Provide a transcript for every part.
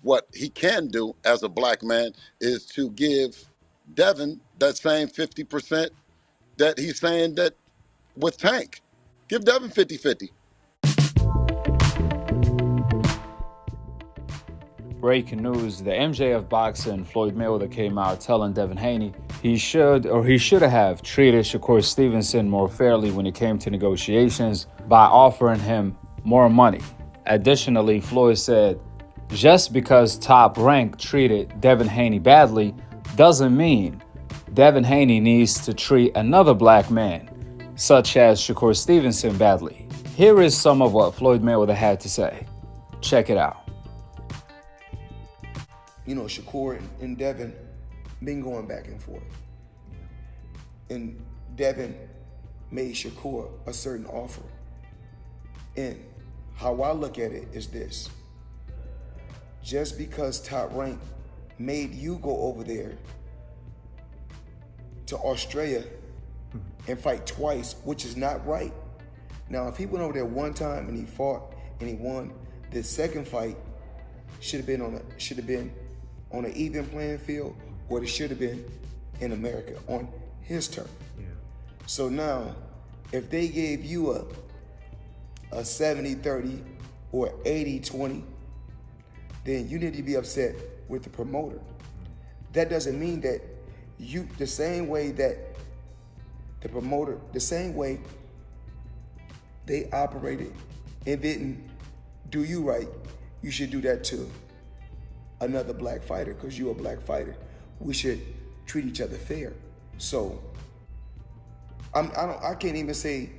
what he can do as a black man is to give Devin that same 50% that he's saying that with Tank. Give Devin 50-50. Breaking news, the MJ of boxing, Floyd Mayweather, came out telling Devin Haney he should have treated Shakur Stevenson more fairly when it came to negotiations by offering him more money. Additionally, Floyd said, just because Top Rank treated Devin Haney badly doesn't mean Devin Haney needs to treat another black man, such as Shakur Stevenson, badly. Here is some of what Floyd Mayweather had to say. Check it out. You know, Shakur and Devin been going back and forth. And Devin made Shakur a certain offer. And how I look at it is this. Just because Top Rank made you go over there to Australia and fight twice, which is not right. Now, if he went over there one time and he fought and he won, the second fight should have been on an even playing field, or it should have been in America on his turf. Yeah. So now, if they gave you a 70-30 or 80-20, then you need to be upset with the promoter. That doesn't mean that you, the same way that the promoter, the same way they operated and didn't do you right, you should do that to another black fighter, because you're a black fighter. We should treat each other fair. So I can't even say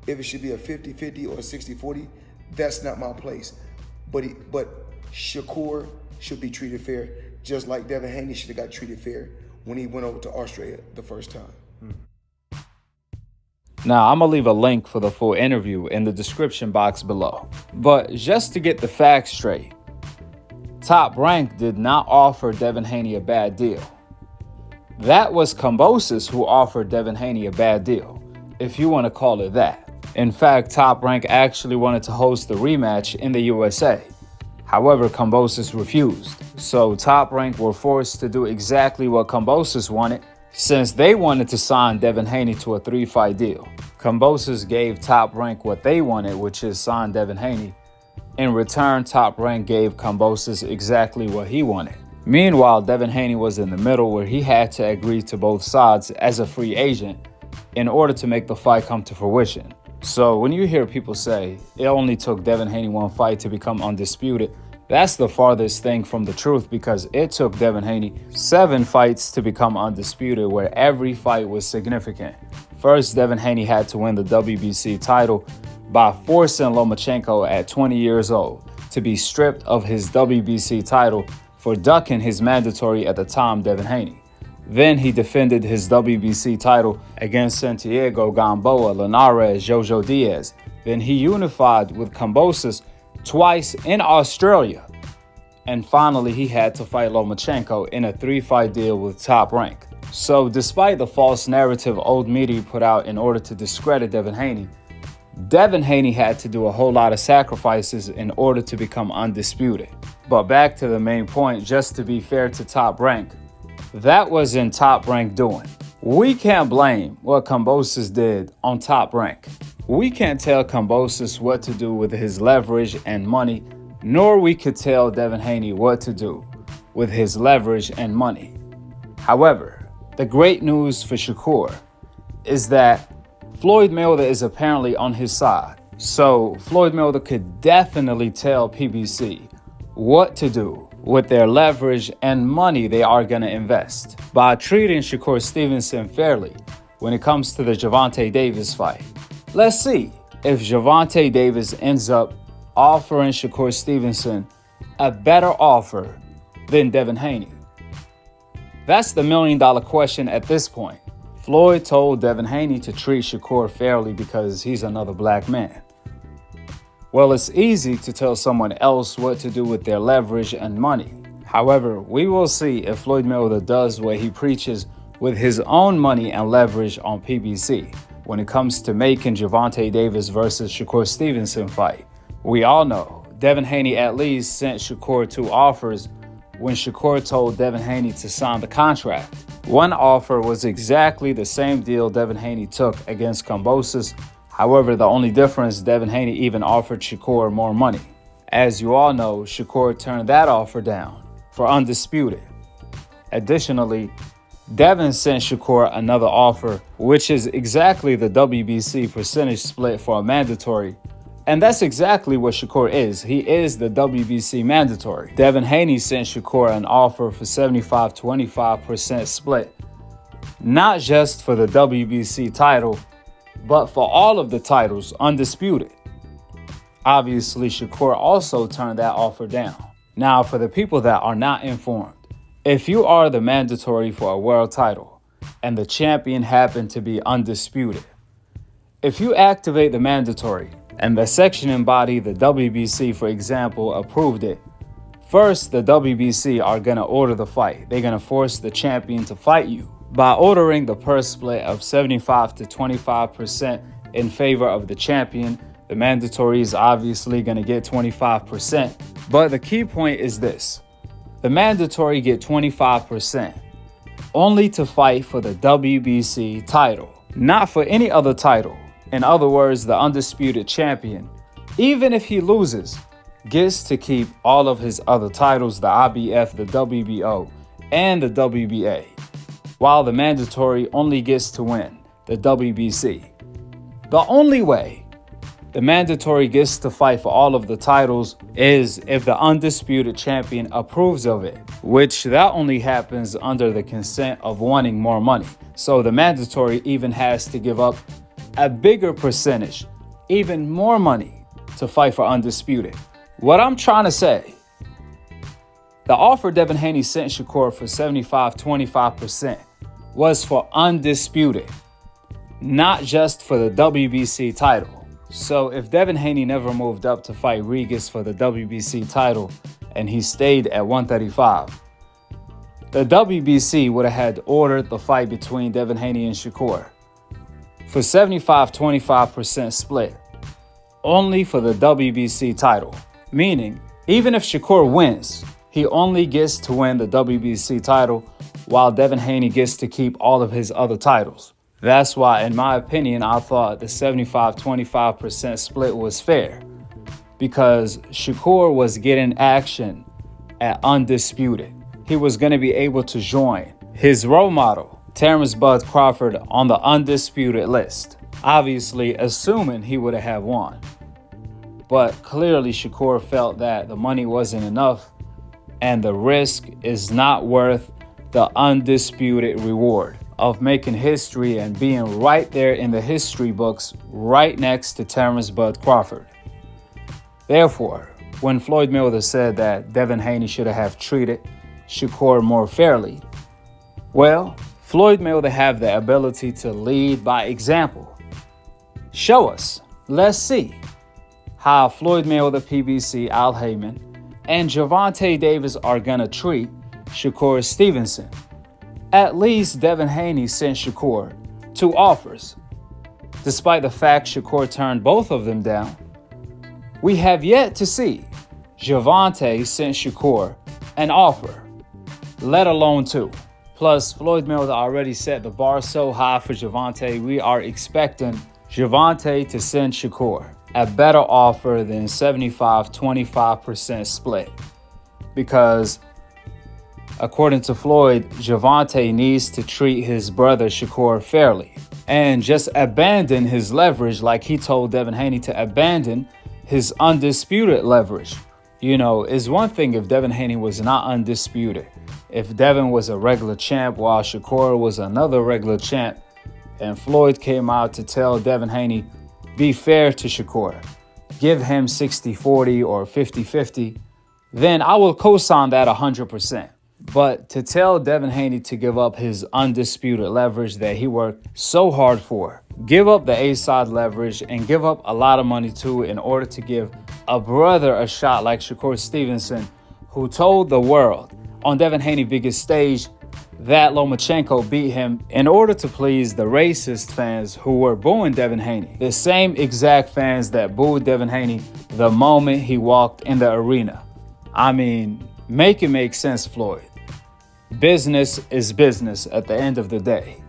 if it should be a 50-50 or a 60-40. That's not my place. But Shakur should be treated fair, just like Devin Haney should have got treated fair when he went over to Australia the first time. Now, I'm going to leave a link for the full interview in the description box below. But just to get the facts straight, Top Rank did not offer Devin Haney a bad deal. That was Kambosos who offered Devin Haney a bad deal, if you want to call it that. In fact, Top Rank actually wanted to host the rematch in the USA. However, Kambosos refused. So Top Rank were forced to do exactly what Kambosos wanted, since they wanted to sign Devin Haney to a 3-fight deal. Kambosos gave Top Rank what they wanted, which is sign Devin Haney. In return, Top Rank gave Kambosos exactly what he wanted. Meanwhile, Devin Haney was in the middle, where he had to agree to both sides as a free agent in order to make the fight come to fruition. So when you hear people say it only took Devin Haney one fight to become undisputed, that's the farthest thing from the truth, because it took Devin Haney 7 fights to become undisputed, where every fight was significant. First, Devin Haney had to win the WBC title by forcing Lomachenko at 20 years old to be stripped of his WBC title for ducking his mandatory at the time, Devin Haney. Then he defended his WBC title against Santiago Gamboa, Linares, Jojo Diaz. Then he unified with Kambosos twice in Australia. And finally, he had to fight Lomachenko in a 3-fight deal with Top Rank. So despite the false narrative old media put out in order to discredit Devin Haney had to do a whole lot of sacrifices in order to become undisputed. But back to the main point, just to be fair to Top Rank, that was in Top Rank doing. We can't blame what Kambosos did on Top Rank. We can't tell Kambosos what to do with his leverage and money, nor we could tell Devin Haney what to do with his leverage and money. However, the great news for Shakur is that Floyd Mayweather is apparently on his side. So Floyd Mayweather could definitely tell PBC what to do with their leverage and money they are going to invest by treating Shakur Stevenson fairly when it comes to the Gervonta Davis fight. Let's see if Gervonta Davis ends up offering Shakur Stevenson a better offer than Devin Haney. That's the million-dollar question at this point. Floyd told Devin Haney to treat Shakur fairly because he's another black man. Well, it's easy to tell someone else what to do with their leverage and money. However, we will see if Floyd Mayweather does what he preaches with his own money and leverage on PBC when it comes to making Gervonta Davis versus Shakur Stevenson fight. We all know Devin Haney at least sent Shakur 2 offers when Shakur told Devin Haney to sign the contract. One offer was exactly the same deal Devin Haney took against Kambosos. However, the only difference, Devin Haney even offered Shakur more money. As you all know, Shakur turned that offer down for Undisputed. Additionally, Devin sent Shakur another offer, which is exactly the WBC percentage split for a mandatory. And that's exactly what Shakur is. He is the WBC mandatory. Devin Haney sent Shakur an offer for 75-25% split, not just for the WBC title, but for all of the titles, Undisputed. Obviously, Shakur also turned that offer down. Now, for the people that are not informed, if you are the mandatory for a world title and the champion happened to be Undisputed, if you activate the mandatory and the section body, the WBC, for example, approved it, first, the WBC are going to order the fight. They're going to force the champion to fight you. By ordering the purse split of 75-25% in favor of the champion, the mandatory is obviously going to get 25%. But the key point is this. The mandatory get 25% only to fight for the WBC title, not for any other title. In other words, the Undisputed champion, even if he loses, gets to keep all of his other titles, the IBF, the WBO, and the WBA, while the mandatory only gets to win the WBC. The only way the mandatory gets to fight for all of the titles is if the Undisputed champion approves of it, which that only happens under the consent of wanting more money. So the mandatory even has to give up a bigger percentage, even more money, to fight for Undisputed. What I'm trying to say, the offer Devin Haney sent Shakur for 75-25% was for Undisputed, not just for the WBC title. So if Devin Haney never moved up to fight Regis for the WBC title and he stayed at 135, the WBC would have had ordered the fight between Devin Haney and Shakur for 75-25% split, only for the WBC title. Meaning, even if Shakur wins, he only gets to win the WBC title while Devin Haney gets to keep all of his other titles. That's why, in my opinion, I thought the 75-25% split was fair, because Shakur was getting action at Undisputed. He was going to be able to join his role model, Terrence Bud Crawford, on the Undisputed list, obviously assuming he would have won. But clearly Shakur felt that the money wasn't enough and the risk is not worth the Undisputed reward of making history and being right there in the history books right next to Terrence Bud Crawford. Therefore, when Floyd Mayweather said that Devin Haney should have treated Shakur more fairly, well, Floyd Mayweather have the ability to lead by example. Show us. Let's see how Floyd Mayweather, PBC, Al Heyman, and Gervonta Davis are going to treat Shakur Stevenson. At least Devin Haney sent Shakur 2 offers. Despite the fact Shakur turned both of them down, we have yet to see Gervonta sent Shakur an offer, let alone 2. Plus, Floyd Mayweather already set the bar so high for Gervonta, we are expecting Gervonta to send Shakur a better offer than 75-25% split. Because according to Floyd, Gervonta needs to treat his brother Shakur fairly and just abandon his leverage like he told Devin Haney to abandon his Undisputed leverage. You know, it's one thing if Devin Haney was not undisputed. If Devin was a regular champ while Shakur was another regular champ, and Floyd came out to tell Devin Haney, be fair to Shakur, give him 60-40 or 50-50, then I will co-sign that 100%. But to tell Devin Haney to give up his undisputed leverage that he worked so hard for, give up the A-side leverage and give up a lot of money too in order to give a brother a shot like Shakur Stevenson, who told the world on Devin Haney's biggest stage that Lomachenko beat him in order to please the racist fans who were booing Devin Haney. The same exact fans that booed Devin Haney the moment he walked in the arena. I mean, make it make sense, Floyd. Business is business at the end of the day.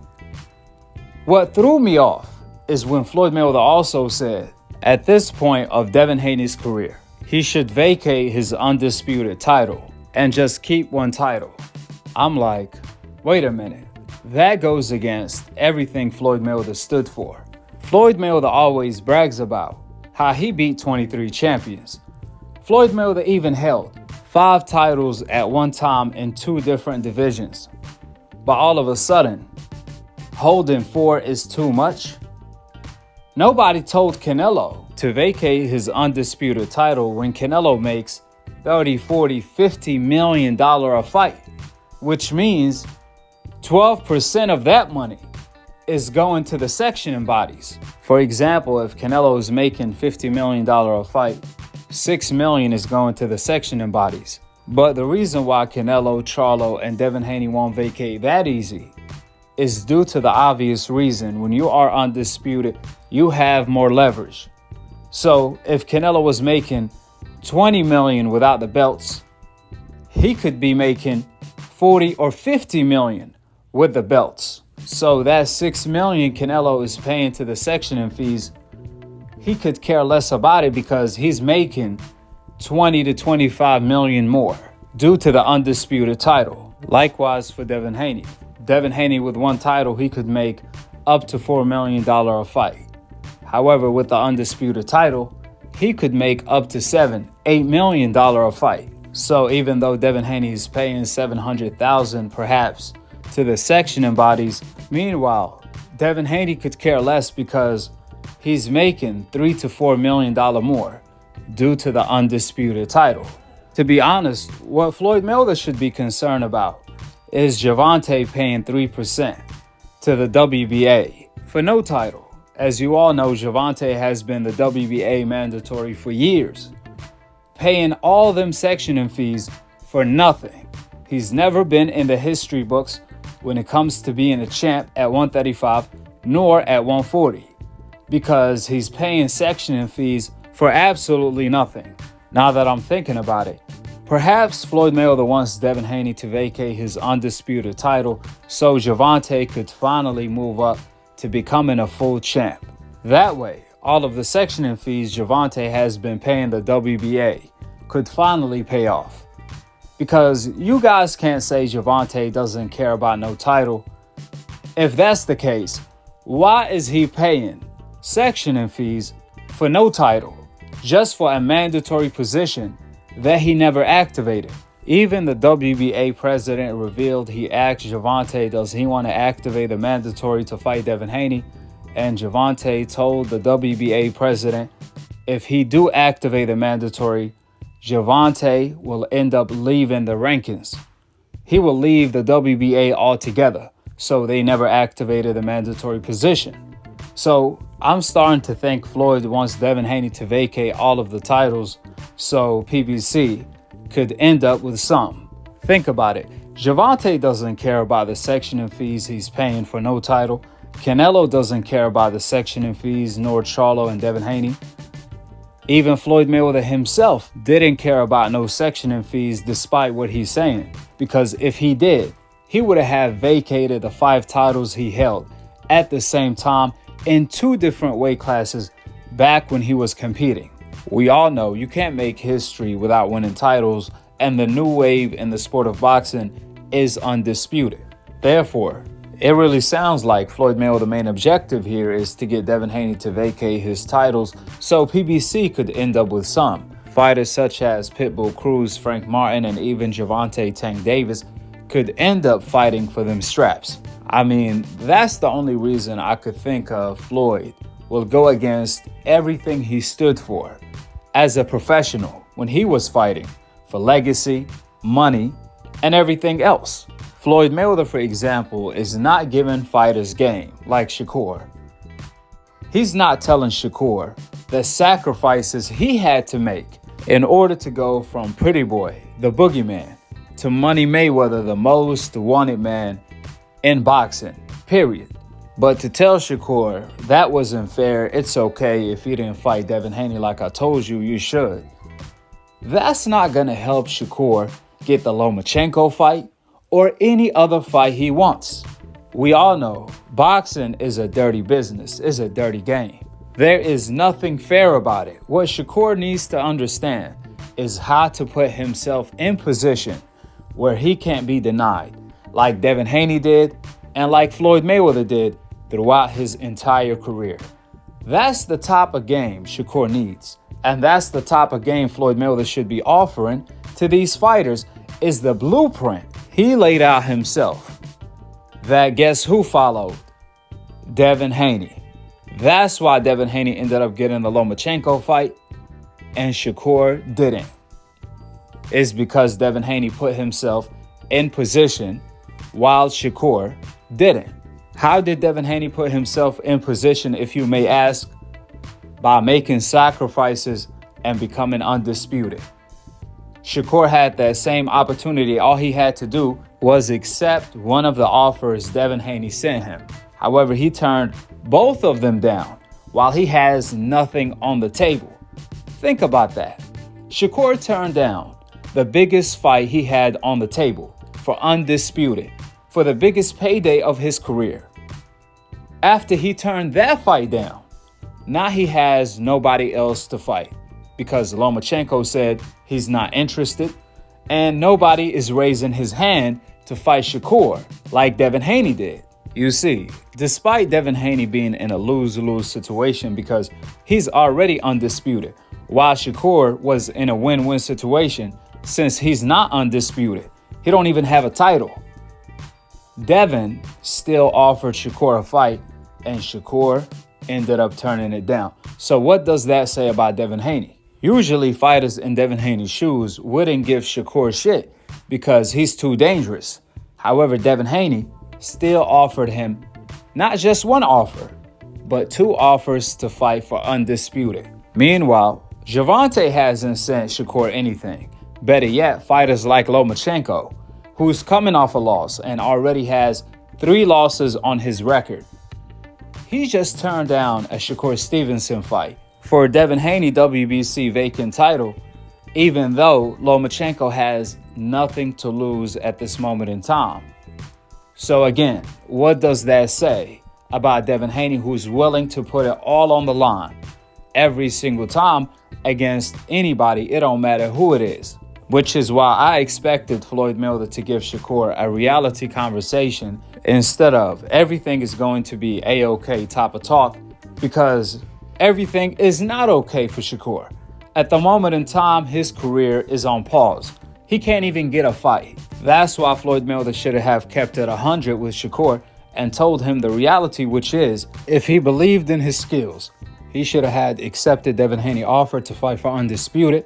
What threw me off is when Floyd Mayweather also said, at this point of Devin Haney's career, he should vacate his undisputed title and just keep one title. I'm like, wait a minute. That goes against everything Floyd Mayweather stood for. Floyd Mayweather always brags about how he beat 23 champions. Floyd Mayweather even held 5 titles at one time in 2 different divisions. But all of a sudden, holding 4 is too much? Nobody told Canelo to vacate his undisputed title when Canelo makes $30, $40, $50 million a fight, which means 12% of that money is going to the sectioning bodies. For example, if Canelo is making $50 million a fight, $6 million is going to the sectioning bodies. But the reason why Canelo, Charlo, and Devin Haney won't vacate that easy is due to the obvious reason. When you are undisputed, you have more leverage. So if Canelo was making $20 million without the belts, he could be making $40 or $50 million with the belts. So that $6 million Canelo is paying to the sectioning fees, he could care less about it because he's making $20 to $25 million more due to the undisputed title. Likewise for Devin Haney. Devin Haney with one title, he could make up to $4 million a fight. However, with the undisputed title, he could make up to $7, $8 million a fight. So even though Devin Haney is paying $700,000 perhaps to the sectioning bodies, meanwhile, Devin Haney could care less because he's making $3 to $4 million more due to the undisputed title. To be honest, what Floyd Mayweather should be concerned about is Gervonta paying 3% to the WBA for no title. As you all know, Gervonta has been the WBA mandatory for years, paying all them sectioning fees for nothing. He's never been in the history books when it comes to being a champ at 135 nor at 140 because he's paying sectioning fees for absolutely nothing. Now that I'm thinking about it, perhaps Floyd Mayweather wants Devin Haney to vacate his undisputed title so Gervonta could finally move up to becoming a full champ. That way, all of the sectioning fees Gervonta has been paying the WBA could finally pay off. Because you guys can't say Gervonta doesn't care about no title. If that's the case, why is he paying sectioning fees for no title just for a mandatory position that he never activated? Even the WBA president revealed he asked Gervonta, does he want to activate the mandatory to fight Devin Haney? And Gervonta told the WBA president, if he do activate the mandatory, Gervonta will end up leaving the rankings. He will leave the WBA altogether. So they never activated the mandatory position. So I'm starting to think Floyd wants Devin Haney to vacate all of the titles so PBC could end up with some. Think about it. Gervonta doesn't care about the sectioning fees he's paying for no title. Canelo doesn't care about the sectioning fees, nor Charlo and Devin Haney. Even Floyd Mayweather himself didn't care about no sectioning fees despite what he's saying. Because if he did, he would have vacated the 5 titles he held at the same time in 2 different weight classes back when he was competing. We all know you can't make history without winning titles, and the new wave in the sport of boxing is undisputed. Therefore, it really sounds like Floyd Mayweather's main objective here is to get Devin Haney to vacate his titles so PBC could end up with some. Fighters such as Pitbull Cruz, Frank Martin, and even Gervonta Tank Davis could end up fighting for them straps. I mean, that's the only reason I could think of Floyd will go against everything he stood for as a professional when he was fighting for legacy, money, and everything else. Floyd Mayweather, for example, is not giving fighters game like Shakur. He's not telling Shakur the sacrifices he had to make in order to go from Pretty Boy, the boogeyman, to Money Mayweather, the most wanted man in boxing, period. But to tell Shakur that wasn't fair, it's okay if you didn't fight Devin Haney like I told you, you should. That's not going to help Shakur get the Lomachenko fight or any other fight he wants. We all know boxing is a dirty business, it's a dirty game. There is nothing fair about it. What Shakur needs to understand is how to put himself in position where he can't be denied, like Devin Haney did and like Floyd Mayweather did throughout his entire career. That's the type of game Shakur needs. And that's the type of game Floyd Mayweather should be offering to these fighters, is the blueprint he laid out himself. That guess who followed? Devin Haney. That's why Devin Haney ended up getting the Lomachenko fight and Shakur didn't. It's because Devin Haney put himself in position while Shakur didn't. How did Devin Haney put himself in position, if you may ask? By making sacrifices and becoming undisputed. Shakur had that same opportunity. All he had to do was accept one of the offers Devin Haney sent him. However, he turned both of them down while he has nothing on the table. Think about that. Shakur turned down the biggest fight he had on the table for undisputed, for the biggest payday of his career. After he turned that fight down, now he has nobody else to fight because Lomachenko said he's not interested and nobody is raising his hand to fight Shakur like Devin Haney did. You see, despite Devin Haney being in a lose-lose situation because he's already undisputed, while Shakur was in a win-win situation since he's not undisputed. He don't even have a title. Devin still offered Shakur a fight and Shakur ended up turning it down. So what does that say about Devin Haney? Usually fighters in Devin Haney's shoes wouldn't give Shakur shit because he's too dangerous. However, Devin Haney still offered him not just one offer, but two offers to fight for undisputed. Meanwhile, Gervonta hasn't sent Shakur anything. Better yet, fighters like Lomachenko, who's coming off a loss and already has 3 losses on his record. He just turned down a Shakur Stevenson fight for Devin Haney WBC vacant title, even though Lomachenko has nothing to lose at this moment in time. So again, what does that say about Devin Haney, who's willing to put it all on the line every single time against anybody? It don't matter who it is. Which is why I expected Floyd Mayweather to give Shakur a reality conversation instead of everything is going to be A-OK type of talk, because everything is not okay for Shakur. At the moment in time, his career is on pause. He can't even get a fight. That's why Floyd Mayweather should have kept it 100 with Shakur and told him the reality, which is, if he believed in his skills, he should have had accepted Devin Haney's offer to fight for undisputed.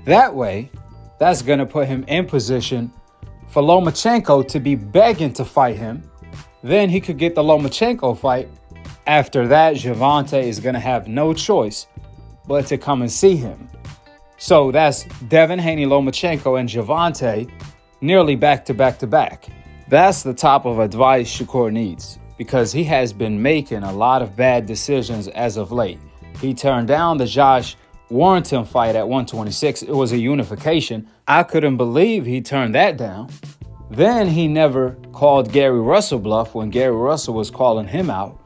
That way, that's going to put him in position for Lomachenko to be begging to fight him. Then he could get the Lomachenko fight. After that, Gervonta is going to have no choice but to come and see him. So that's Devin Haney, Lomachenko, and Gervonta nearly back to back to back. That's the type of advice Shakur needs, because he has been making a lot of bad decisions as of late. He turned down the Josh Warrington fight at 126. It was a unification. I couldn't believe he turned that down. Then he never called Gary Russell bluff when Gary Russell was calling him out.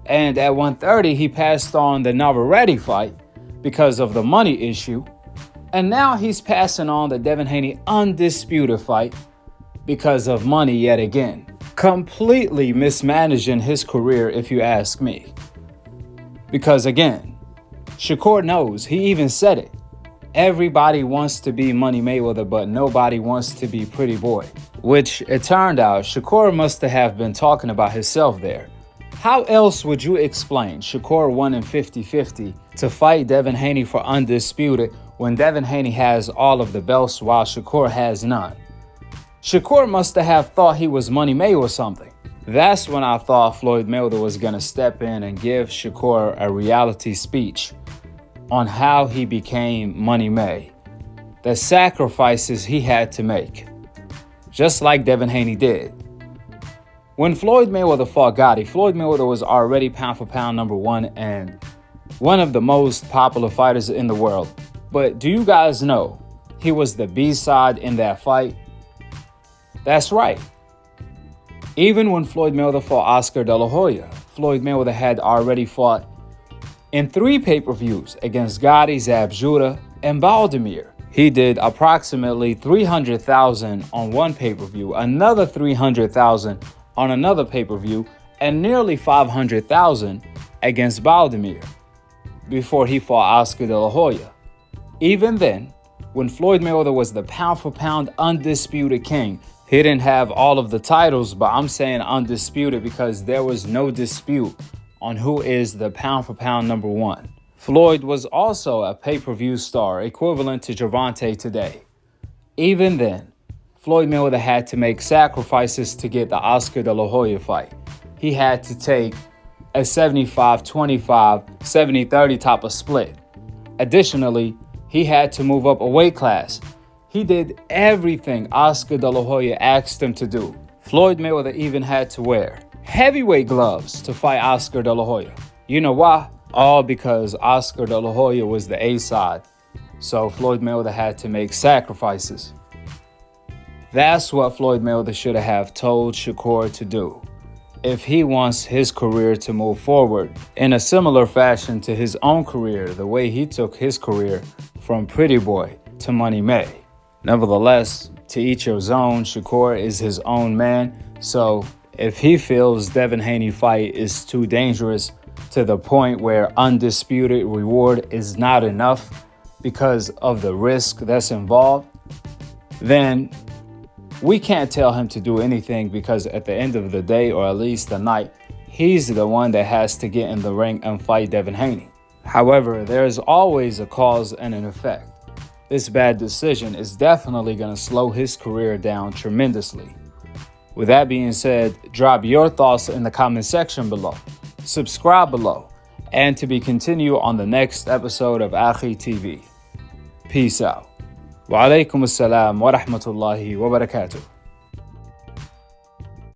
And at 130, he passed on the Navarrete fight because of the money issue. And now he's passing on the Devin Haney undisputed fight because of money yet again. Completely mismanaging his career, if you ask me. Because again, Shakur knows, he even said it. Everybody wants to be Money Mayweather, but nobody wants to be Pretty Boy. Which it turned out Shakur must have been talking about himself there. How else would you explain Shakur won in 50-50 to fight Devin Haney for undisputed when Devin Haney has all of the belts while Shakur has none? Shakur must have thought he was Money May or something. That's when I thought Floyd Mayweather was going to step in and give Shakur a reality speech on how he became Money May, the sacrifices he had to make. just like Devin Haney did. When Floyd Mayweather fought Gotti, Floyd Mayweather was already pound for pound number one and one of the most popular fighters in the world. But do you guys know he was the B-side in that fight? That's right. Even when Floyd Mayweather fought Oscar De La Hoya, Floyd Mayweather had already fought in 3 pay-per-views against Gotti, Zab Judah, and Baldomir. He did approximately $300,000 on one pay-per-view, another $300,000 on another pay-per-view, and nearly $500,000 against Baldomir before he fought Oscar De La Hoya. Even then, when Floyd Mayweather was the pound-for-pound undisputed king, he didn't have all of the titles, but I'm saying undisputed because there was no dispute on who is the pound-for-pound number one. Floyd was also a pay-per-view star, equivalent to Gervonta today. Even then, Floyd Mayweather had to make sacrifices to get the Oscar De La Hoya fight. He had to take a 75-25, 70-30 type of split. Additionally, he had to move up a weight class. He did everything Oscar De La Hoya asked him to do. Floyd Mayweather even had to wear heavyweight gloves to fight Oscar De La Hoya. You know why? All because Oscar De La Hoya was the A-side. So Floyd Mayweather had to make sacrifices. That's what Floyd Mayweather should have told Shakur to do if he wants his career to move forward in a similar fashion to his own career, the way he took his career from Pretty Boy to Money May. Nevertheless, to each his own, Shakur is his own man. So if he feels Devin Haney fight is too dangerous to the point where undisputed reward is not enough because of the risk that's involved, then we can't tell him to do anything because at the end of the day, or at least the night, he's the one that has to get in the ring and fight Devin Haney. However, there is always a cause and an effect. This bad decision is definitely going to slow his career down tremendously. With that being said, drop your thoughts in the comment section below. Subscribe below. And to be continued on the next episode of Akhi TV. Peace out. Wa alaikum assalam wa rahmatullahi wa barakatuh.